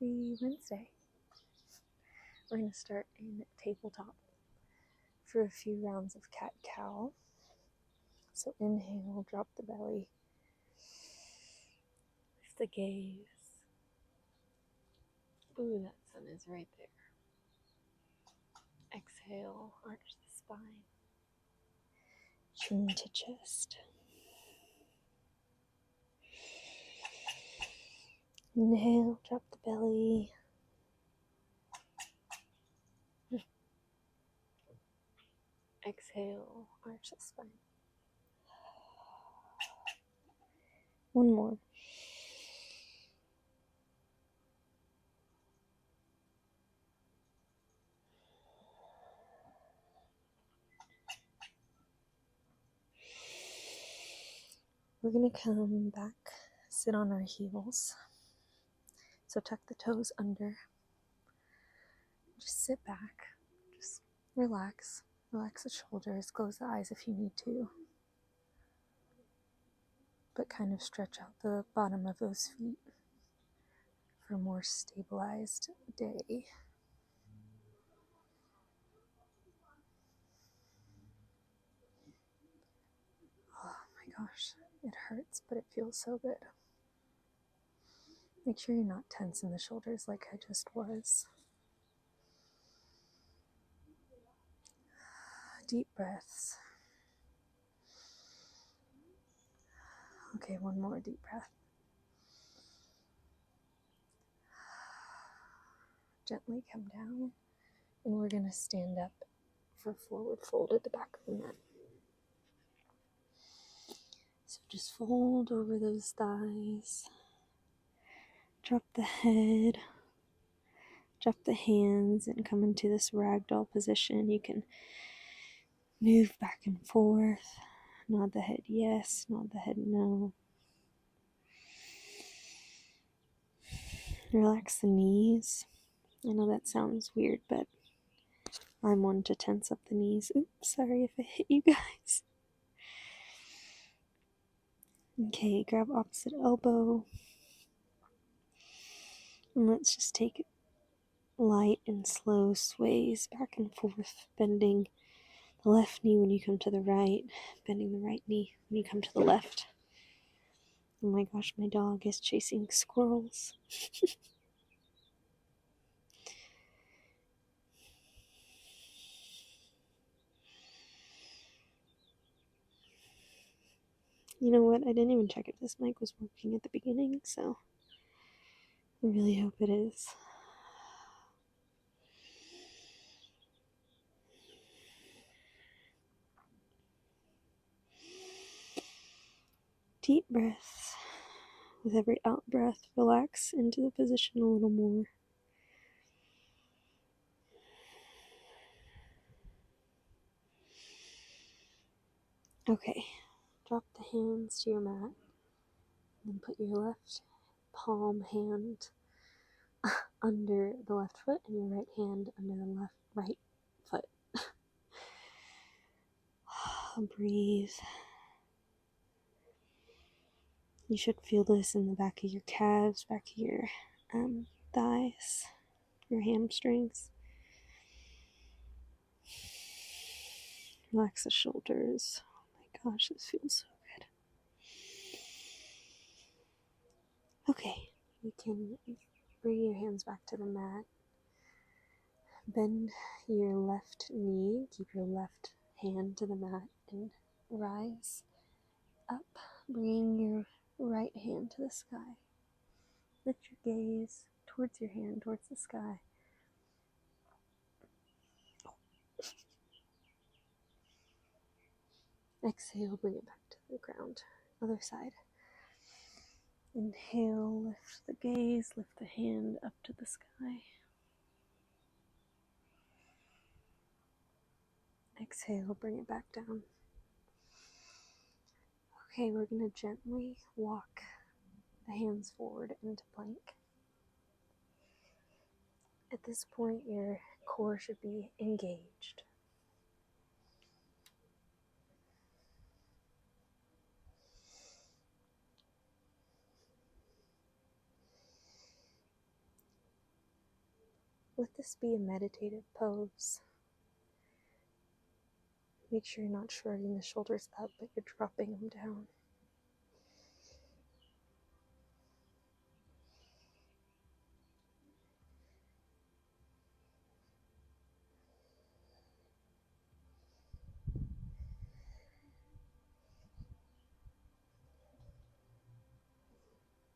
Happy Wednesday. We're going to start in tabletop for a few rounds of cat-cow. So inhale, drop the belly, lift the gaze. Ooh, that sun is right there. Exhale, arch the spine, chin to chest. Inhale, drop the belly. Exhale, arch the spine. One more. We're going to come back, sit on our heels. So tuck the toes under. Just sit back. Just relax. Relax the shoulders. Close the eyes if you need to. But kind of stretch out the bottom of those feet for a more stabilized day. Oh my gosh, it hurts, but it feels so good. Make sure you're not tense in the shoulders like I just was. Deep breaths. Okay, one more deep breath. Gently come down, and we're going to stand up for forward fold at the back of the mat. So just fold over those thighs. Drop the head. Drop the hands and come into this ragdoll position. You can move back and forth. Nod the head yes, nod the head no. Relax the knees. I know that sounds weird, but I'm one to tense up the knees. Oops, sorry if I hit you guys. Okay, grab opposite elbow. And let's just take light and slow sways back and forth, bending the left knee when you come to the right, bending the right knee when you come to the left. Oh my gosh, my dog is chasing squirrels. You know what? I didn't even check if this mic was working at the beginning, so I really hope it is. Deep breaths. With every out breath, relax into the position a little more. Okay, drop the hands to your mat. Then put your left palm hand under the left foot and your right hand under the right foot. Breathe. You should feel this in the back of your calves, back of your thighs, your hamstrings. Relax the shoulders. Oh my gosh, this feels so good. Okay, you can bring your hands back to the mat. Bend your left knee, keep your left hand to the mat, and rise up, bringing your right hand to the sky. Lift your gaze towards your hand, towards the sky. Exhale, bring it back to the ground. Other side. Inhale, lift the gaze, lift the hand up to the sky. Exhale, bring it back down. Okay, we're going to gently walk the hands forward into plank. At this point, your core should be engaged. Let this be a meditative pose. Make sure you're not shrugging the shoulders up, but you're dropping them down.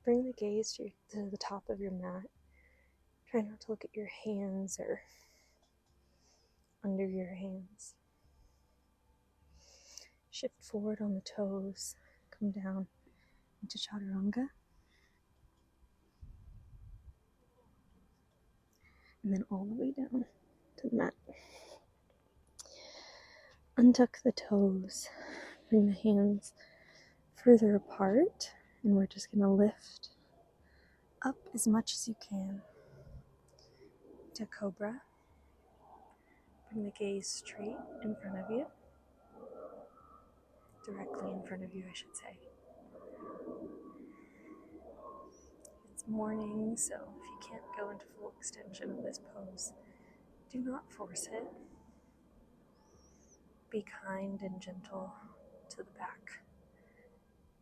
Bring the gaze to the top of your mat. Try not to look at your hands or under your hands. Shift forward on the toes. Come down into chaturanga. And then all the way down to the mat. Untuck the toes. Bring the hands further apart. And we're just going to lift up as much as you can to Cobra. Bring the gaze straight in front of you. Directly in front of you, I should say. It's morning, so if you can't go into full extension of this pose, do not force it. Be kind and gentle to the back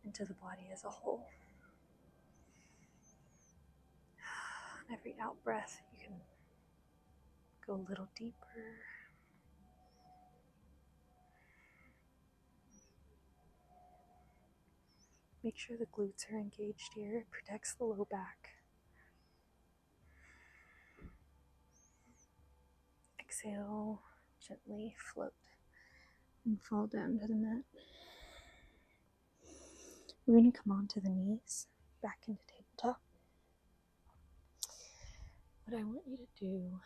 and to the body as a whole. On every out breath, you can go a little deeper. Make sure the glutes are engaged here. It protects the low back. Exhale, gently float and fall down to the mat. We're going to come onto the knees, back into tabletop. What I want you to do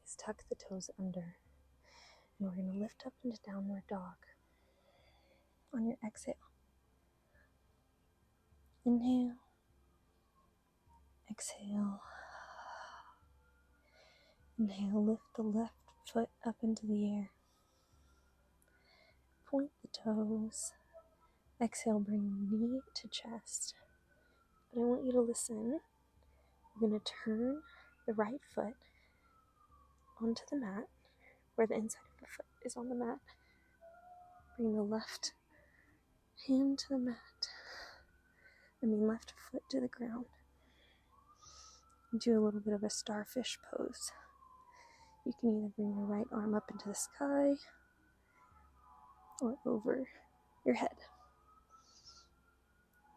is tuck the toes under, and we're going to lift up into downward dog. On your exhale, inhale, exhale, inhale, lift the left foot up into the air. Point the toes. Exhale, bring knee to chest. But I want you to listen. We're going to turn the right foot onto the mat, where the inside of the foot is on the mat. Bring the left hand to the mat. Left foot to the ground. Do a little bit of a starfish pose. You can either bring your right arm up into the sky or over your head.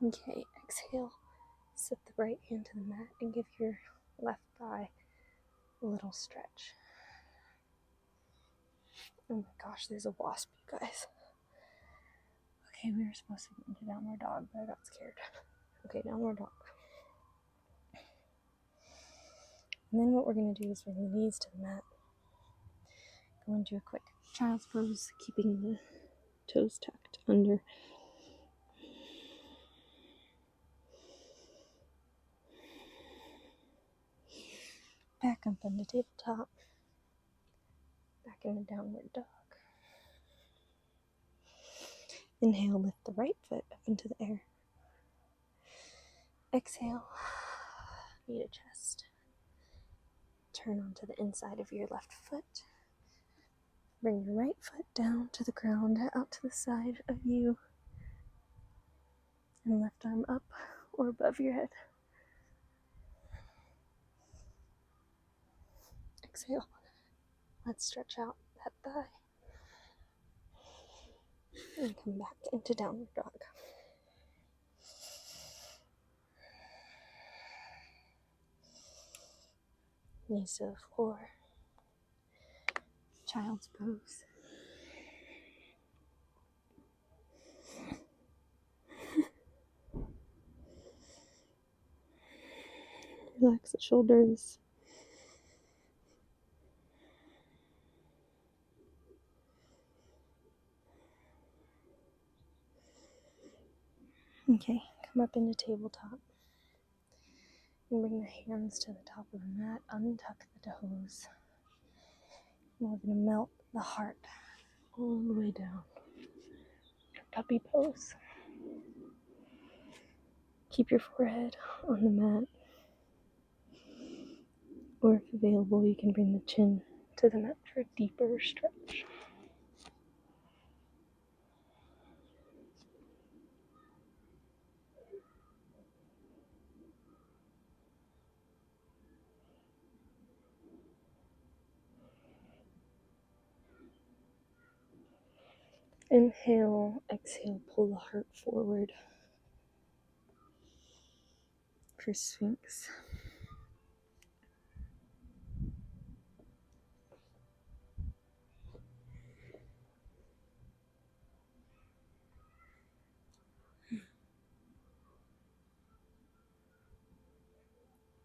Okay, exhale. Set the right hand to the mat and give your left thigh a little stretch. Oh my gosh, there's a wasp, you guys. Okay, we were supposed to get into downward dog, but I got scared. Okay, downward dog. And then what we're going to do is bring the knees to the mat. Go into a quick child's pose, keeping the toes tucked under. Back up on the tabletop. Back into downward dog. Inhale, lift the right foot up into the air. Exhale, knee to chest. Turn onto the inside of your left foot. Bring your right foot down to the ground, out to the side of you. And left arm up or above your head. Exhale. Let's stretch out that thigh. And come back into downward dog. Knees to the floor. Child's pose. Relax the shoulders. Okay, come up into tabletop. And bring the hands to the top of the mat. Untuck the toes. And we're going to melt the heart all the way down. Puppy pose. Keep your forehead on the mat. Or if available, you can bring the chin to the mat for a deeper stretch. Inhale, exhale, pull the heart forward for Sphinx.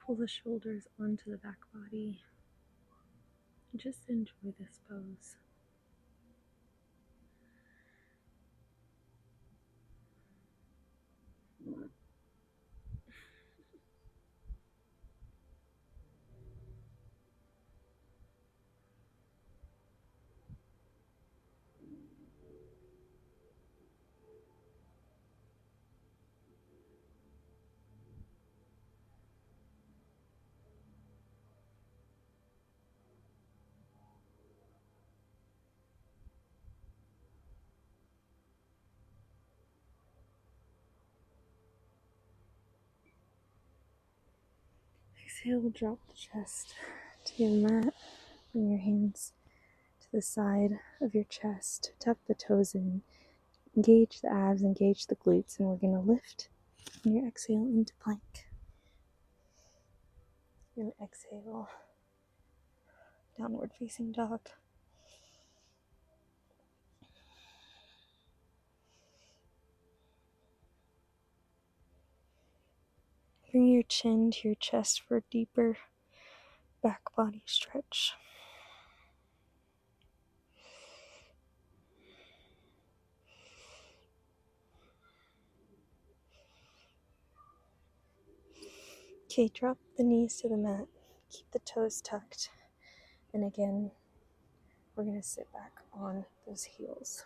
Pull the shoulders onto the back body. Just enjoy this pose. Exhale, drop the chest to your mat. Bring your hands to the side of your chest. Tuck the toes in. Engage the abs, engage the glutes, and we're going to lift on your exhale into plank. You're going to exhale, downward facing dog. Bring your chin to your chest for a deeper back body stretch. Okay, drop the knees to the mat. Keep the toes tucked. And again, we're going to sit back on those heels.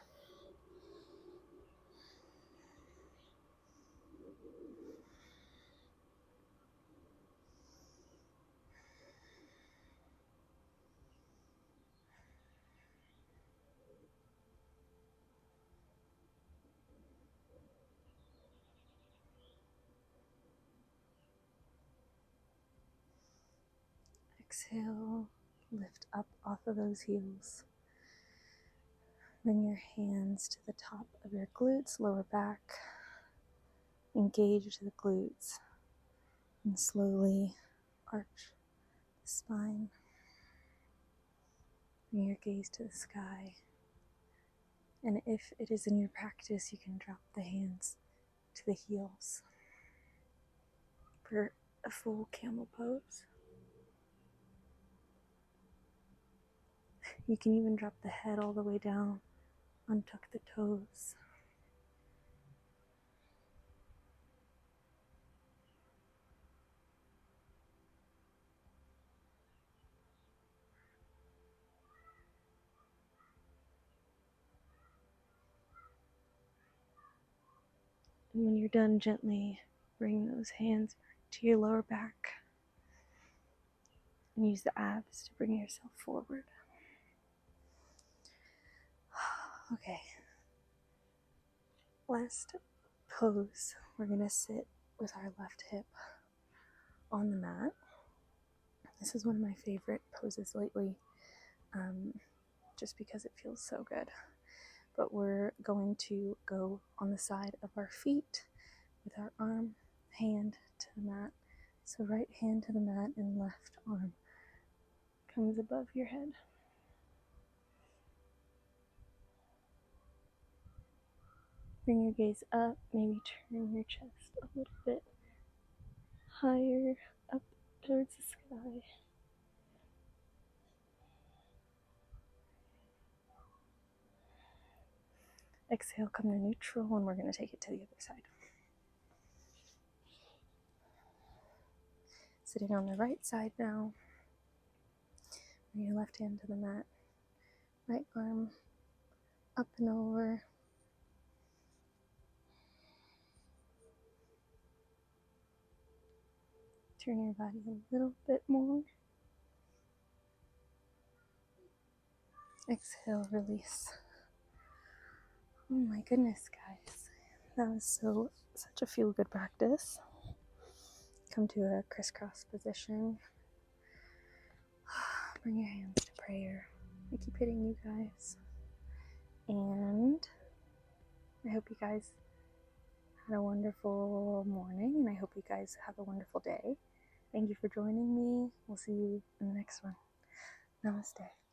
Exhale, lift up off of those heels. Bring your hands to the top of your glutes, lower back. Engage the glutes and slowly arch the spine. Bring your gaze to the sky. And if it is in your practice, you can drop the hands to the heels for a full camel pose. You can even drop the head all the way down, untuck the toes. And when you're done, gently bring those hands back to your lower back and use the abs to bring yourself forward. Okay. Last pose, we're going to sit with our left hip on the mat. This is one of my favorite poses lately, just because it feels so good. But we're going to go on the side of our feet with our hand to the mat. So right hand to the mat and left arm comes above your head. Bring your gaze up, maybe turn your chest a little bit higher up towards the sky. Exhale, come to neutral, and we're going to take it to the other side. Sitting on the right side now. Bring your left hand to the mat. Right arm up and over. Turn your body a little bit more. Exhale, release. Oh my goodness, guys. That was such a feel-good practice. Come to a crisscross position. Bring your hands to prayer. I keep hitting you guys. And I hope you guys had a wonderful morning, and I hope you guys have a wonderful day. Thank you for joining me. We'll see you in the next one. Namaste.